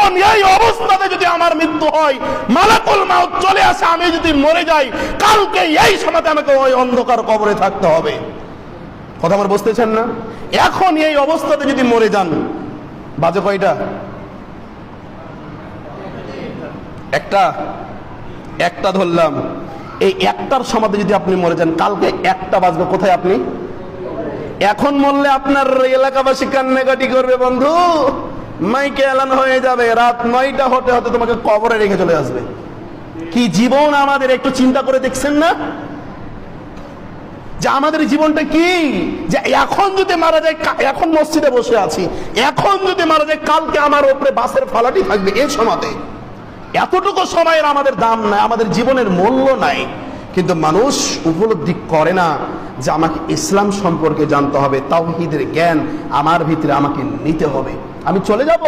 এখন এই অবস্থাতে যদি আমার মৃত্যু হয়, মালাকুল মাউত চলে আসে, আমি যদি মরে যাই, কালকে এই সময়তে আমাকে ওই অন্ধকার কবরে থাকতে হবে। কথা আমার বুঝতেছেন না? এখন এই অবস্থাতে যদি মরে যান, বাজে কয়টা? একটা ধরলাম। এই একটার সমাধি যদি আপনি মরে যান, কালকে একটা বাজবে কোথায়? আপনি এখন মরলে আপনার এলাকাবাসী কান্নাকাটি করবে, বন্ধু মাইকে এলান হয়ে যাবে, রাত 9টা হতে হতে তোমাকে কবরে রেখে চলে আসবে। কি জীবন আমাদের, একটু চিন্তা করে দেখছেন না যে আমাদের জীবনটা কি? যে এখন যদি মারা যায়, এখন মসজিদে বসে আছি, এখন যদি মারা যায়, কালকে আমার উপরে বাসের ফালাটি থাকবে। এই সময়তে এতটুকু সময়ের আমাদের দাম নাই, আমাদের জীবনের মূল্য নাই। কিন্তু মানুষ উপলব্ধি করে না যে আমাকে ইসলাম সম্পর্কে জানতে হবে, তাওহীদের জ্ঞান আমার ভিতরে আমাকে নিতে হবে। আমি চলে যাব,